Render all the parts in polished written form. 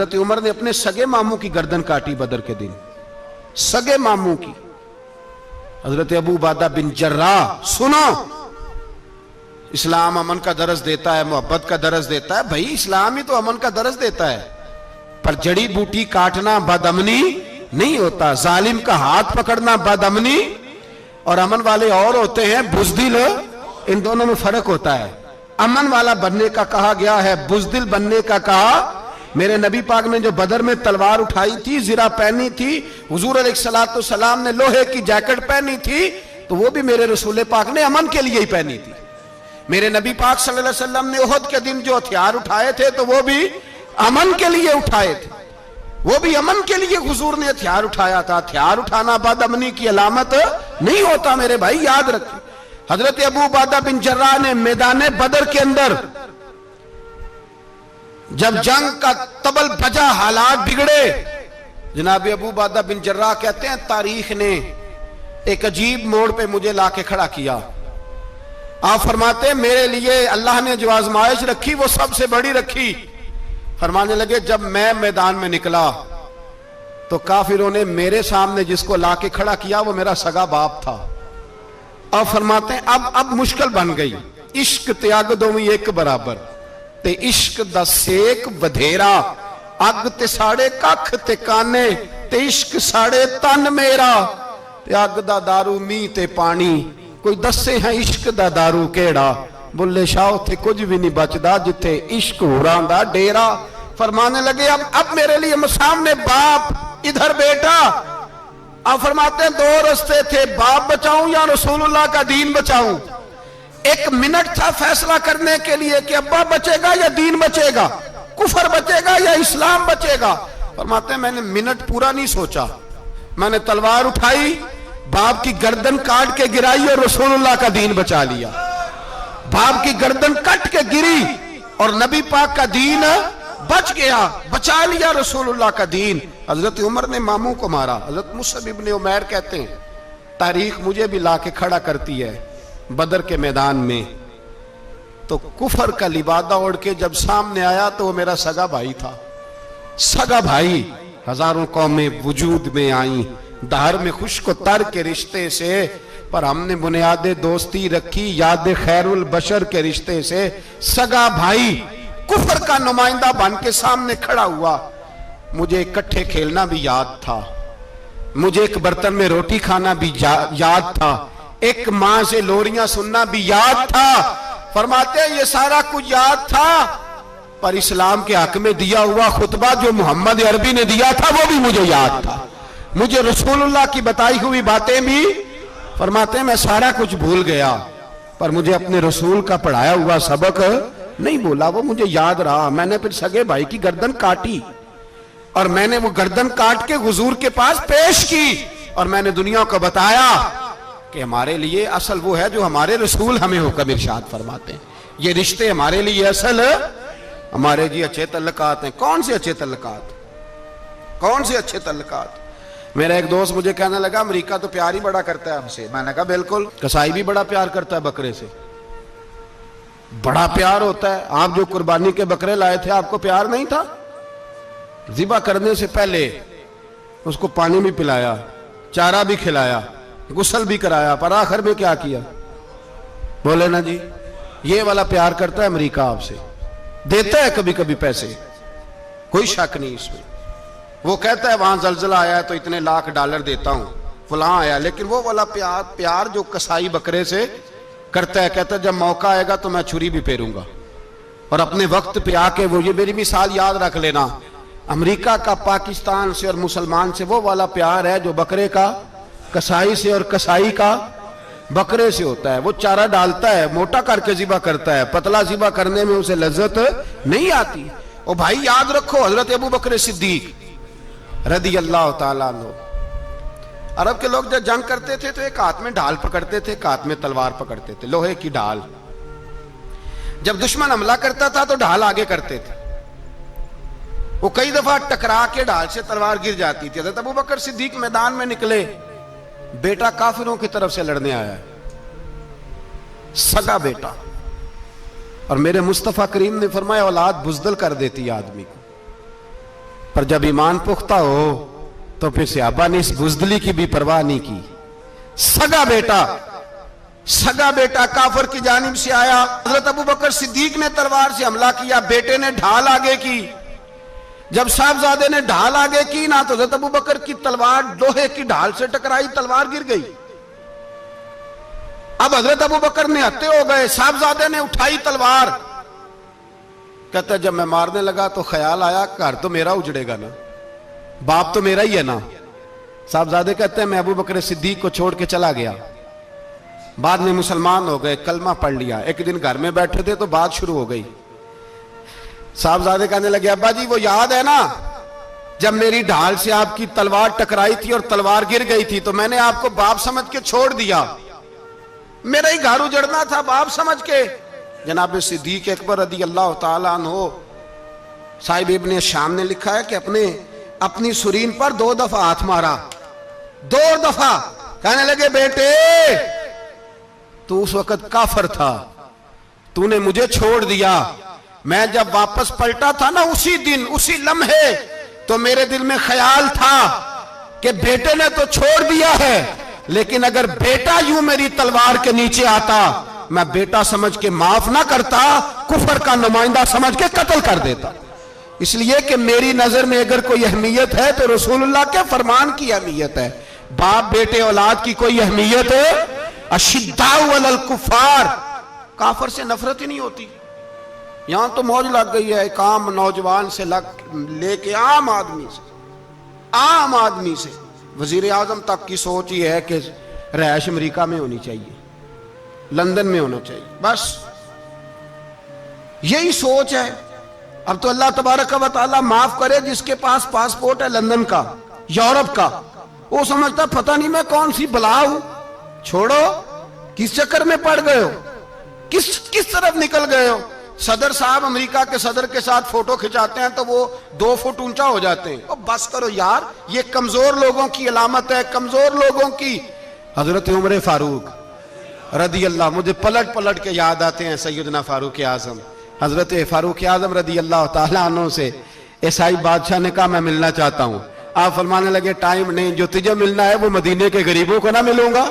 حضرت عمر نے اپنے سگے ماموں کی گردن کاٹی بدر کے دن، سگے ماموں کی۔ حضرت ابو عبیدہ بن جراح، سنو، اسلام امن کا درس دیتا ہے، محبت کا درس دیتا ہے، بھائی اسلام ہی تو امن کا درس دیتا ہے، پر جڑی بوٹی کاٹنا بد امنی نہیں ہوتا، ظالم کا ہاتھ پکڑنا بد امنی، اور امن والے اور ہوتے ہیں بزدل، ان دونوں میں فرق ہوتا ہے۔ امن والا بننے کا کہا گیا ہے، بزدل بننے کا کہا۔ میرے نبی پاک نے جو بدر میں تلوار اٹھائی تھی، زرہ پہنی تھی، حضور علیہ السلام نے لوہے کی جیکٹ پہنی تھی، تو وہ بھی میرے رسول پاک نے امن کے لیے ہی پہنی تھی۔ میرے نبی پاک صلی اللہ علیہ وسلم نے احد کے دن جو ہتھیار اٹھائے تھے تو وہ بھی امن کے لیے اٹھائے تھے، وہ بھی امن کے لیے حضور نے ہتھیار اٹھایا تھا۔ ہتھیار اٹھانا بد امنی کی علامت نہیں ہوتا میرے بھائی، یاد رکھیں۔ حضرت ابو عبیدہ بن جراح نے میدان بدر کے اندر جب جنگ کا طبل بجا، حالات بگڑے، جناب ابو عبیدہ بن جراح کہتے ہیں تاریخ نے ایک عجیب موڑ پہ مجھے لا کے کھڑا کیا۔ آپ فرماتے ہیں میرے لیے اللہ نے جو آزمائش رکھی وہ سب سے بڑی رکھی۔ فرمانے لگے جب میں میدان میں نکلا تو کافروں نے میرے سامنے جس کو لا کے کھڑا کیا وہ میرا سگا باپ تھا۔ آپ فرماتے ہیں اب مشکل بن گئی، عشق تیاگ دوویں ایک برابر، تے عشق دا سیک ودھیرا، اگ تے ساڑے ککھ تے کانے، تے عشق ساڑے تن میرا، تے اگ دا دارو می تے پانی، کوئی دسے ہیں عشق دا دارو کیڑا، بلے شاہ تھے کچھ بھی نہیں بچدا جتھے عشق ہوران دا ڈیرا۔ فرمانے لگے اب میرے لیے سامنے باپ، ادھر بیٹا۔ آپ فرماتے ہیں دو رستے تھے، باپ بچاؤں یا رسول اللہ کا دین بچاؤں۔ ایک منٹ تھا فیصلہ کرنے کے لیے کہ ابا بچے گا یا دین بچے گا، کفر بچے گا یا اسلام بچے گا۔ فرماتے ہیں میں نے منٹ پورا نہیں سوچا، میں نے تلوار اٹھائی، باپ کی گردن کاٹ کے گرائی اور رسول اللہ کا دین بچا لیا۔ باپ کی گردن کٹ کے گری اور نبی پاک کا دین بچ گیا، بچا لیا رسول اللہ کا دین۔ حضرت عمر نے ماموں کو مارا۔ حضرت مصعب ابن عمیر کہتے ہیں تاریخ مجھے بھی لا کے کھڑا کرتی ہے بدر کے میدان میں، تو کفر کا لبادہ اوڑھ کے جب سامنے آیا تو وہ میرا سگا بھائی تھا، سگا بھائی۔ ہزاروں قومیں وجود میں آئیں دہر میں خشک و تر کے رشتے سے، پر ہم نے بنیاد دوستی رکھی یاد خیر البشر کے رشتے سے۔ سگا بھائی کفر کا نمائندہ بن کے سامنے کھڑا ہوا۔ مجھے اکٹھے کھیلنا بھی یاد تھا، مجھے ایک برتن میں روٹی کھانا بھی یاد تھا، ایک ماں سے لوریاں سننا بھی یاد تھا۔ فرماتے ہیں یہ سارا کچھ یاد تھا، پر اسلام کے حق میں دیا ہوا خطبہ جو محمد عربی نے دیا تھا وہ بھی مجھے یاد تھا، مجھے رسول اللہ کی بتائی ہوئی باتیں بھی۔ فرماتے ہیں میں سارا کچھ بھول گیا، پر مجھے اپنے رسول کا پڑھایا ہوا سبق نہیں بولا، وہ مجھے یاد رہا۔ میں نے پھر سگے بھائی کی گردن کاٹی اور میں نے وہ گردن کاٹ کے حضور کے پاس پیش کی، اور میں نے دنیا کو بتایا کہ ہمارے لیے اصل وہ ہے جو ہمارے رسول ہمیں حکم ارشاد فرماتے ہیں۔ یہ رشتے ہمارے لیے اصل ہمارے جی اچھے تعلقات ہیں۔ کون سے اچھے تعلقات؟ کون سے اچھے تعلقات؟ میرا ایک دوست مجھے کہنے لگا امریکہ تو پیار ہی بڑا کرتا ہے ہم سے۔ میں نے کہا بالکل، کسائی بھی بڑا پیار کرتا ہے بکرے سے، بڑا پیار ہوتا ہے۔ آپ جو قربانی کے بکرے لائے تھے آپ کو پیار نہیں تھا؟ ذبح کرنے سے پہلے اس کو پانی بھی پلایا، چارہ بھی کھلایا، غسل بھی کرایا، پر آخر میں کیا کیا؟ بولے نا جی، یہ والا پیار کرتا ہے امریکہ آپ سے، دیتا ہے کبھی کبھی پیسے، کوئی شک نہیں اس میں۔ وہ کہتا ہے وہاں زلزلہ آیا ہے تو اتنے لاکھ ڈالر دیتا ہوں، فلاں آیا، لیکن وہ والا پیار جو کسائی بکرے سے کرتا ہے، کہتا ہے جب موقع آئے گا تو میں چھری بھی پھیروں گا، اور اپنے وقت پہ آ کے وہ، یہ میری مثال یاد رکھ لینا، امریکہ کا پاکستان سے اور مسلمان سے وہ والا پیار ہے جو بکرے کا کسائی سے اور کسائی کا بکرے سے ہوتا ہے۔ وہ چارہ ڈالتا ہے، موٹا کر کے ذبح کرتا ہے، پتلا ذبح کرنے میں اسے لذت نہیں آتی۔ اور بھائی یاد رکھو حضرت ابو بکر صدیق رضی اللہ تعالیٰ عنہ، عرب کے لوگ جب جنگ کرتے تھے تو ایک ہاتھ میں ڈھال پکڑتے تھے، ایک ہاتھ میں تلوار پکڑتے تھے، لوہے کی ڈھال۔ جب دشمن حملہ کرتا تھا تو ڈھال آگے کرتے تھے، وہ کئی دفعہ ٹکرا کے ڈھال سے تلوار گر جاتی تھی۔ حضرت ابو بکر صدیق میدان میں نکلے، بیٹا کافروں کی طرف سے لڑنے آیا ہے، سگا بیٹا، اور میرے مصطفیٰ کریم نے فرمایا اولاد بزدل کر دیتی ہے آدمی کو۔ اور جب ایمان پختہ ہو تو پھر صحابہ نے اس بزدلی کی بھی پرواہ نہیں کی. سگا بیٹا کافر کی جانب سے آیا. حضرت ابو بکر صدیق نے تلوار سے حملہ کیا, بیٹے نے ڈھال آگے کی. جب صاحبزادے نے ڈھال آگے کی نا تو حضرت ابو بکر کی تلوار لوہے کی ڈھال سے ٹکرائی, تلوار گر گئی. اب حضرت ابو بکر نے ہتے ہو گئے, صاحبزادے نے اٹھائی تلوار. کہتا ہے جب میں مارنے لگا تو خیال آیا گھر تو میرا اجڑے گا نا, باپ تو میرا ہی ہے نا. صاحبزادے کہتے ہیں میں ابو بکر صدیق کو چھوڑ کے چلا گیا. بعد میں مسلمان ہو گئے, کلمہ پڑھ لیا. ایک دن گھر میں بیٹھے تھے تو بات شروع ہو گئی. صاحبزادے کہنے لگے ابا جی وہ یاد ہے نا جب میری ڈھال سے آپ کی تلوار ٹکرائی تھی اور تلوار گر گئی تھی تو میں نے آپ کو باپ سمجھ کے چھوڑ دیا, میرا ہی گھر اجڑنا تھا باپ سمجھ کے. جناب صدیق اکبر رضی اللہ تعالیٰ عنہ صاحب ابن شام نے لکھا ہے کہ اپنی سرین پر 2 دفعہ ہاتھ مارا, 2 دفعہ. کہنے لگے بیٹے تو اس وقت کافر تھا, تو نے مجھے چھوڑ دیا. میں جب واپس پلٹا تھا نا اسی دن اسی لمحے تو میرے دل میں خیال تھا کہ بیٹے نے تو چھوڑ دیا ہے, لیکن اگر بیٹا یوں میری تلوار کے نیچے آتا میں بیٹا سمجھ کے معاف نہ کرتا, کفر کا نمائندہ سمجھ کے قتل کر دیتا. اس لیے کہ میری نظر میں اگر کوئی اہمیت ہے تو رسول اللہ کے فرمان کی اہمیت ہے. باپ بیٹے اولاد کی کوئی اہمیت ہے؟ اشداء علی الکفار, کافر سے نفرت ہی نہیں ہوتی. یہاں تو موج لگ گئی ہے ایک عام نوجوان سے لے کے عام آدمی سے وزیر اعظم تک کی سوچ یہ ہے کہ رہائش امریکہ میں ہونی چاہیے, لندن میں ہونا چاہیے, بس یہی سوچ ہے. اب تو اللہ تبارک و تعالیٰ معاف کرے جس کے پاس پاسپورٹ ہے لندن کا, یورپ کا, وہ سمجھتا پتہ نہیں میں کون سی بلا ہوں. چھوڑو, کس چکر میں پڑ گئے ہو, کس طرف نکل گئے ہو. صدر صاحب امریکہ کے صدر کے ساتھ فوٹو کھچاتے ہیں تو وہ 2 فٹ اونچا ہو جاتے ہیں. اور بس کرو یار, یہ کمزور لوگوں کی علامت ہے, کمزور لوگوں کی. حضرت عمر فاروق رضی اللہ, مجھے پلٹ کے یاد آتے ہیں سیدنا فاروق اعظم. حضرت فاروق اعظم رضی اللہ تعالیٰ عنہ سے عیسائی بادشاہ نے کہا میں ملنا چاہتا ہوں. آپ فرمانے لگے ٹائم نہیں, جو تجھے ملنا ہے وہ مدینے کے غریبوں کو نہ ملوں گا,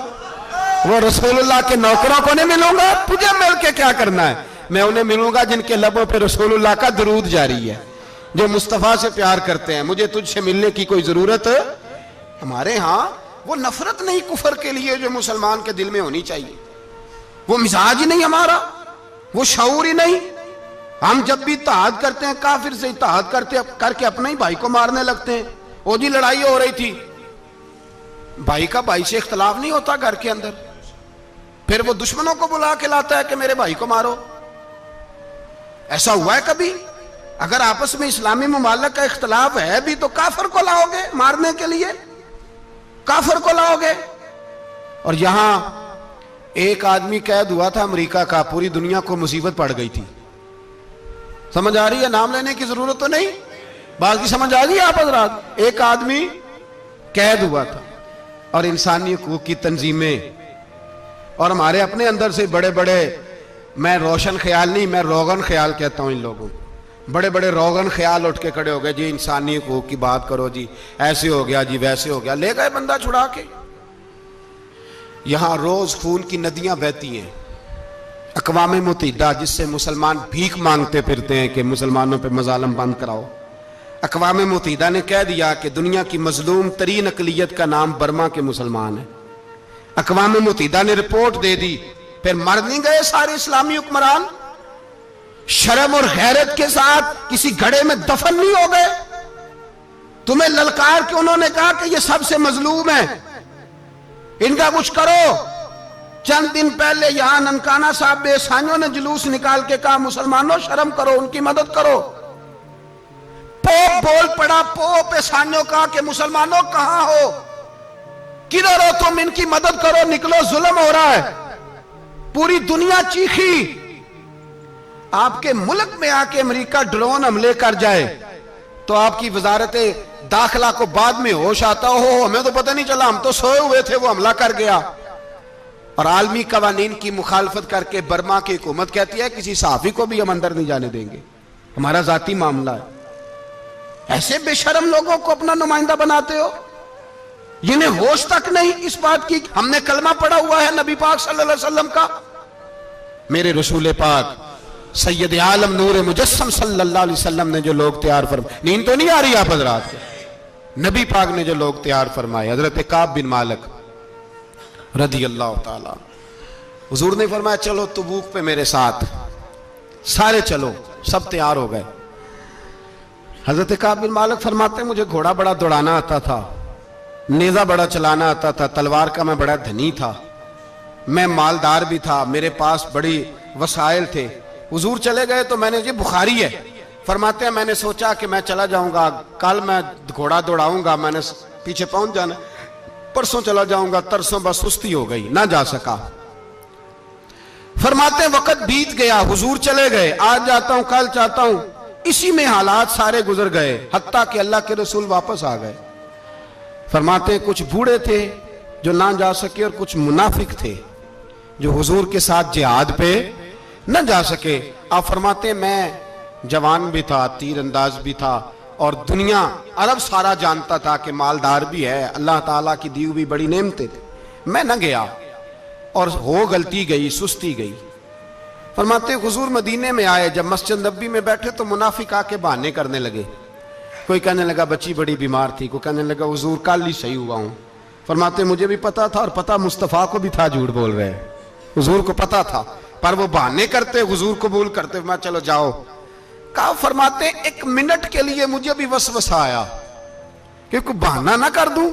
وہ رسول اللہ کے نوکروں کو نہیں ملوں گا, تجھے مل کے کیا کرنا ہے. میں انہیں ملوں گا جن کے لبوں پہ رسول اللہ کا درود جاری ہے, جو مصطفیٰ سے پیار کرتے ہیں. مجھے تجھ سے ملنے کی کوئی ضرورت ہے. ہمارے ہاں وہ نفرت نہیں کفر کے لیے جو مسلمان کے دل میں ہونی چاہیے, وہ مزاج ہی نہیں ہمارا, وہ شعور ہی نہیں. ہم جب بھی اتحاد کرتے ہیں کافر سے اتحاد کر کے اپنے ہی بھائی کو مارنے لگتے ہیں. وہ جی لڑائی ہو رہی تھی, بھائی کا بھائی سے اختلاف نہیں ہوتا گھر کے اندر, پھر وہ دشمنوں کو بلا کے لاتا ہے کہ میرے بھائی کو مارو. ایسا ہوا ہے کبھی؟ اگر آپس میں اسلامی ممالک کا اختلاف ہے بھی تو کافر کو لاؤ گے مارنے کے لیے, کافر کو لاؤ گے. اور یہاں ایک آدمی قید ہوا تھا امریکہ کا, پوری دنیا کو مصیبت پڑ گئی تھی. سمجھ آ رہی ہے؟ نام لینے کی ضرورت تو نہیں, بات کی سمجھ آ گئی آپ حضرات. ایک آدمی قید ہوا تھا اور انسانی حقوق کی تنظیمیں اور ہمارے اپنے اندر سے بڑے بڑے, میں روشن خیال نہیں, میں روغن خیال کہتا ہوں ان لوگوں, بڑے بڑے روغن خیال اٹھ کے کھڑے ہو گئے, جی انسانی حقوق کی بات کرو, جی ایسے ہو گیا, جی ویسے ہو گیا. لے گئے بندہ چھڑا کے. یہاں روز خون کی ندیاں بہتی ہیں. اقوام متحدہ جس سے مسلمان بھیک مانگتے پھرتے ہیں کہ مسلمانوں پہ مظالم بند کراؤ, اقوام متحدہ نے کہہ دیا کہ دنیا کی مظلوم ترین اقلیت کا نام برما کے مسلمان ہے. اقوام متحدہ نے رپورٹ دے دی, پھر مر نہیں گئے سارے اسلامی حکمران؟ شرم اور غیرت کے ساتھ کسی گھڑے میں دفن نہیں ہو گئے؟ تمہیں للکار کے انہوں نے کہا کہ یہ سب سے مظلوم ہیں, ان کا کچھ کرو. چند دن پہلے یہاں ننکانہ صاحب بے سانیوں نے جلوس نکال کے کہا مسلمانوں شرم کرو, ان کی مدد کرو. پوپ بول پڑا, پوپ ایسانیوں کہا کہ مسلمانوں کہاں ہو, کدھر ہو تم, ان کی مدد کرو, نکلو, ظلم ہو رہا ہے. پوری دنیا چیخی. آپ کے ملک میں آ کے امریکہ ڈرون حملے کر جائے تو آپ کی وزارت داخلہ کو بعد میں ہوش آتا ہو, ہمیں تو پتہ نہیں چلا, ہم تو سوئے ہوئے تھے, وہ حملہ کر گیا. اور عالمی قوانین کی مخالفت کر کے برما کی حکومت کہتی ہے کسی صحافی کو بھی ہم اندر نہیں جانے دیں گے, ہمارا ذاتی معاملہ ہے. ایسے بے شرم لوگوں کو اپنا نمائندہ بناتے ہو، جنہیں ہوش تک نہیں اس بات کی۔ ہم نے کلمہ پڑھا ہوا ہے نبی پاک صلی اللہ علیہ وسلم کا، میرے رسول پاک سید عالم نور مجسم صلی اللہ علیہ وسلم نے جو لوگ تیار فرمائے، نیند تو نہیں آ رہی آپ حضرات کو، نبی پاک نے جو لوگ تیار فرمائے، حضرت کعب بن مالک رضی اللہ تعالیٰ، حضور نے فرمایا چلو تبوک پہ میرے ساتھ، سارے چلو، سب تیار ہو گئے۔ حضرت کعب بن مالک فرماتے ہیں مجھے گھوڑا بڑا دوڑانا آتا تھا، نیزہ بڑا چلانا آتا تھا، تلوار کا میں بڑا دھنی تھا، میں مالدار بھی تھا، میرے پاس بڑی وسائل تھے۔ حضور چلے گئے تو میں نے، یہ بخاری ہے، فرماتے ہیں میں نے سوچا کہ میں چلا جاؤں گا، کل میں گھوڑا دوڑاؤں گا، میں نے پیچھے پہنچ جانا، پرسوں چلا جاؤں گا، ترسوں بس سستی ہو گئی، نہ جا سکا۔ فرماتے ہیں وقت بیت گیا، حضور چلے گئے، آج جاتا ہوں کل چاہتا ہوں، اسی میں حالات سارے گزر گئے، حتیٰ کہ اللہ کے رسول واپس آ گئے۔ فرماتے ہیں کچھ بوڑھے تھے جو نہ جا سکے، اور کچھ منافق تھے جو حضور کے ساتھ جہاد پہ نہ جا سکے۔ آپ فرماتے ہیں میں جوان بھی تھا، تیر انداز بھی تھا، اور دنیا عرب سارا جانتا تھا کہ مالدار بھی ہے، اللہ تعالیٰ کی دی ہوئی بڑی نعمتیں تھے، میں نہ گیا، اور ہو غلطی گئی، سستی گئی۔ فرماتے ہیں حضور مدینے میں آئے، جب مسجد نبی میں بیٹھے تو منافق آ کے بہانے کرنے لگے، کوئی کہنے لگا بچی بڑی بیمار تھی، کوئی کہنے لگا حضور کل ہی صحیح ہوا ہوں۔ فرماتے مجھے بھی پتا تھا، اور پتا مصطفیٰ کو بھی تھا جھوٹ بول رہے ہیں، حضور کو پتا تھا، پر وہ بہانے کرتے، حضور قبول کرتے، میں چلو جاؤ۔ کہا فرماتے ہیں ایک منٹ کے لیے مجھے بھی وسوسہ آیا کہ کوئی بہانہ نہ کر دوں،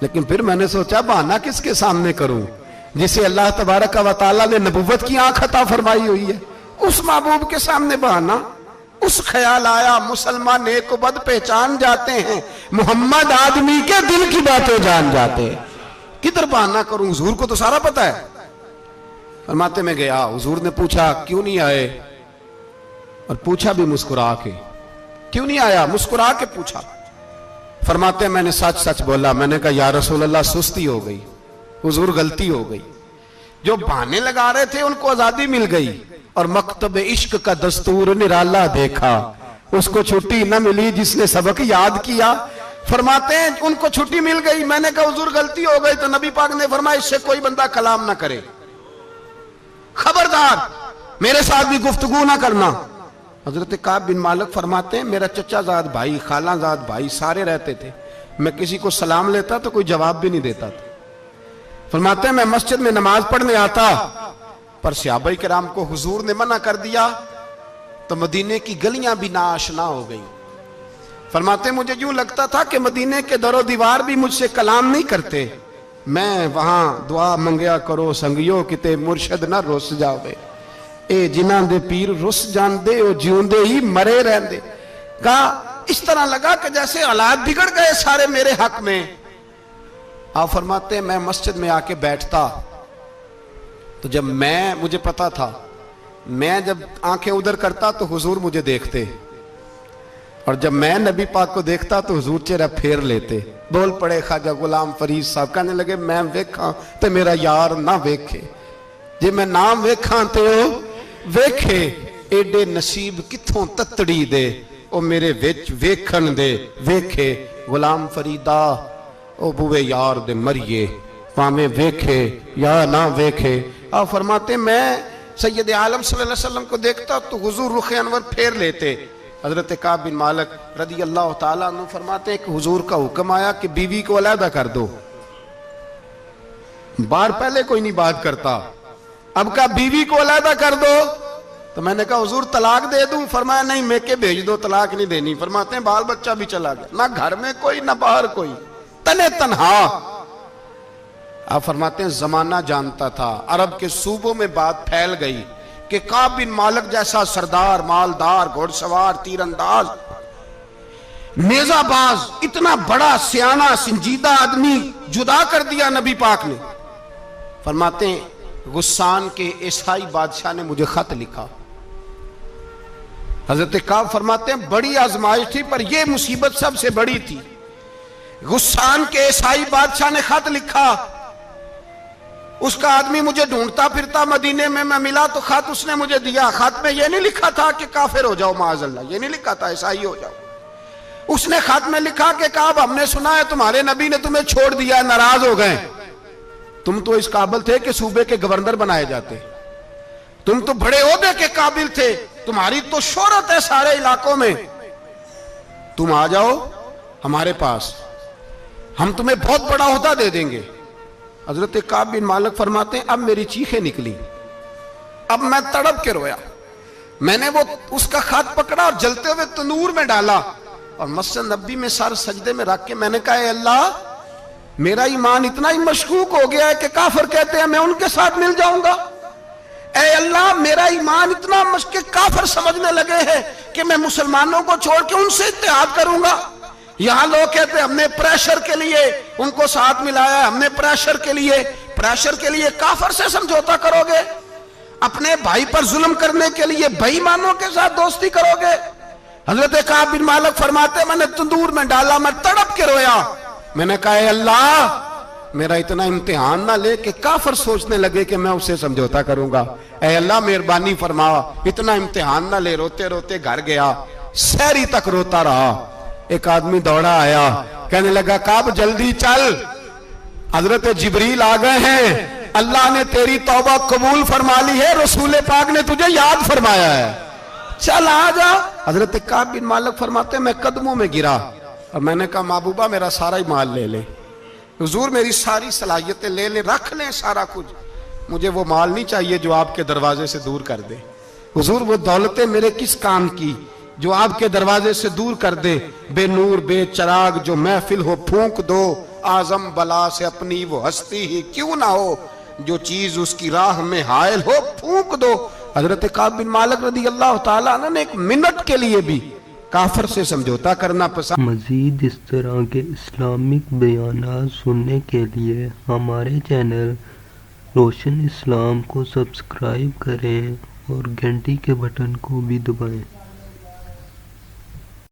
لیکن پھر میں نے سوچا بہانہ کس کے سامنے کروں، جسے اللہ تبارک و تعالیٰ نے نبوت کی آنکھ عطا فرمائی ہوئی ہے، اس محبوب کے سامنے بہانہ۔ اس خیال آیا مسلمان نیک و بد پہچان جاتے ہیں، محمد آدمی کے دل کی باتیں جان جاتے ہیں، کدھر بہانہ کروں، حضور کو تو سارا پتا ہے۔ فرماتے میں گیا، حضور نے پوچھا کیوں نہیں آئے، اور پوچھا بھی مسکرا کے، کیوں نہیں آیا، مسکرا کے پوچھا۔ فرماتے ہیں میں نے سچ سچ بولا، میں نے کہا یا رسول اللہ سستی ہو گئی، حضور غلطی ہو گئی۔ جو بہانے لگا رہے تھے ان کو آزادی مل گئی، اور مکتب عشق کا دستور نرالا دیکھا، اس کو چھٹی نہ ملی جس نے سبق یاد کیا۔ فرماتے ہیں ان کو چھٹی مل گئی، میں نے کہا حضور غلطی ہو گئی، تو نبی پاک نے فرمایا اس سے کوئی بندہ کلام نہ کرے، خبردار میرے ساتھ بھی گفتگو نہ کرنا۔ حضرت کعب بن مالک فرماتے ہیں میرا چچا زاد بھائی، خالہ زاد بھائی سارے رہتے تھے، میں کسی کو سلام لیتا تو کوئی جواب بھی نہیں دیتا تھا۔ فرماتے ہیں میں مسجد میں نماز پڑھنے آتا، پر صحابہ کرام کو حضور نے منع کر دیا تو مدینے کی گلیاں بھی ناآشنا ہو گئی۔ فرماتے ہیں مجھے یوں لگتا تھا کہ مدینے کے در و دیوار بھی مجھ سے کلام نہیں کرتے، میں وہاں دعا منگیا کرو سنگیو کتے مرشد نہ رس جاوے، اے جنہاں دے پیر رس جان دے او جیوندے ہی مرے رہن دے۔ کہا اس طرح لگا کہ جیسے حالات بگڑ گئے سارے میرے حق میں۔ آپ فرماتے ہیں میں مسجد میں آ کے بیٹھتا تو جب مجھے پتا تھا، میں جب آنکھیں ادھر کرتا تو حضور مجھے دیکھتے، اور جب میں نبی پاک کو دیکھتا تو حضور چہرہ پھیر لیتے۔ بول پڑے خواجہ غلام فرید صاحب، کہنے لگے میں ویکھاں تے میرا یار نہ ویکھے، جے میں نام ویکھاں تے او ویکھے، ایڈے نصیب کتھوں تتڑی دے او میرے وچ ویکھن دے ویکھے، غلام فریدہ او بوے یار دے مریے پامیں ویکھے یا نہ ویکھے۔ آپ فرماتے میں سید عالم صلی اللہ علیہ وسلم کو دیکھتا تو حضور رخ انور پھیر لیتے۔ حضرت کعب بن مالک رضی اللہ تعالیٰ عنہ فرماتے ہیں کہ حضور کا حکم آیا کہ بیوی کو علیحدہ کر دو، بار پہلے کوئی نہیں بات کرتا، اب کہا بیوی کو علیحدہ کر دو، تو میں نے کہا حضور طلاق دے دوں، فرمایا نہیں میکے بھیج دو، طلاق نہیں دینی۔ فرماتے ہیں بال بچہ بھی چلا گیا، نہ گھر میں کوئی نہ باہر کوئی، تنے تنہا۔ آپ فرماتے ہیں زمانہ جانتا تھا، عرب کے صوبوں میں بات پھیل گئی کہ کعب بن مالک جیسا سردار، مالدار، گھوڑ سوار، تیر انداز، نیزہ باز، اتنا بڑا سیانہ سنجیدہ آدمی جدا کر دیا نبی پاک نے۔ فرماتے ہیں غسان کے عیسائی بادشاہ نے مجھے خط لکھا۔ حضرت کعب فرماتے ہیں بڑی آزمائش تھی، پر یہ مصیبت سب سے بڑی تھی۔ غسان کے عیسائی بادشاہ نے خط لکھا، اس کا آدمی مجھے ڈھونڈتا پھرتا مدینے میں، میں ملا تو خط اس نے مجھے دیا۔ خط میں یہ نہیں لکھا تھا کہ کافر ہو جاؤ معاذ اللہ، یہ نہیں لکھا تھا عیسائی ہو جاؤ، اس نے خط میں لکھا کہ کعب ہم نے سنا ہے تمہارے نبی نے تمہیں چھوڑ دیا، ناراض ہو گئے، تم تو اس قابل تھے کہ صوبے کے گورنر بنائے جاتے، تم تو بڑے عہدے کے قابل تھے، تمہاری تو شہرت ہے سارے علاقوں میں، تم آ جاؤ ہمارے پاس، ہم تمہیں بہت بڑا عہدہ دے دیں گے۔ حضرت کعب بن مالک فرماتے ہیں اب میری چیخیں نکلی، اب میں تڑپ کے رویا، میں نے وہ اس کا خط پکڑا اور جلتے ہوئے تنور میں ڈالا اور مسجد نبی میں سر سجدے میں رکھ کے میں نے کہا اے اللہ، میرا ایمان اتنا ہی مشکوک ہو گیا ہے کہ کافر کہتے ہیں میں ان کے ساتھ مل جاؤں گا، اے اللہ میرا ایمان اتنا مشکوک، کافر سمجھنے لگے ہیں کہ میں مسلمانوں کو چھوڑ کے ان سے اتحاد کروں گا۔ یہاں لوگ کہتے ہیں ہم نے پریشر کے لیے ان کو ساتھ ملایا، ہم نے پریشر کے لیے کافر سے سمجھوتا کرو گے، اپنے بھائی پر ظلم کرنے کے لیے بھائی مانوں کے ساتھ دوستی کرو گے۔ حضرت کعب بن مالک فرماتے میں نے تندور میں ڈالا، میں تڑپ کے رویا، میں نے کہا اے اللہ میرا اتنا امتحان نہ لے کہ کافر سوچنے لگے کہ میں اسے سمجھوتا کروں گا، اے اللہ مہربانی فرما اتنا امتحان نہ لے۔ روتے روتے گھر گیا، سحری تک روتا رہا، ایک آدمی دوڑا آیا کہنے لگا کعب جلدی چل، حضرت جبریل آ گئے ہیں، اللہ نے تیری توبہ قبول فرما لی ہے، رسول پاک نے تجھے یاد فرمایا ہے، چل آ جا۔ حضرت کعب بن مالک فرماتے میں قدموں میں گرا اور میں نے کہا محبوبہ میرا سارا ہی مال لے لے، حضور میری ساری صلاحیتیں لے لیں، رکھ لیں سارا کچھ، مجھے وہ مال نہیں چاہیے جو آپ کے دروازے سے دور کر دے، حضور وہ دولتیں میرے کس کام کی جو آپ کے دروازے سے دور کر دے، بے نور بے چراغ جو محفل ہو پھونک دو، اعظم بلا سے اپنی وہ ہستی ہی کیوں نہ ہو، جو چیز اس کی راہ میں حائل ہو پھونک دو۔ حضرت کعب بن مالک رضی اللہ تعالیٰ عنہ نے ایک منٹ کے لیے بھی کافر سے سمجھوتا کرنا پسند۔ مزید اس طرح کے اسلامک بیانات سننے کے لیے ہمارے چینل روشن اسلام کو سبسکرائب کریں اور گھنٹی کے بٹن کو بھی دبائیں۔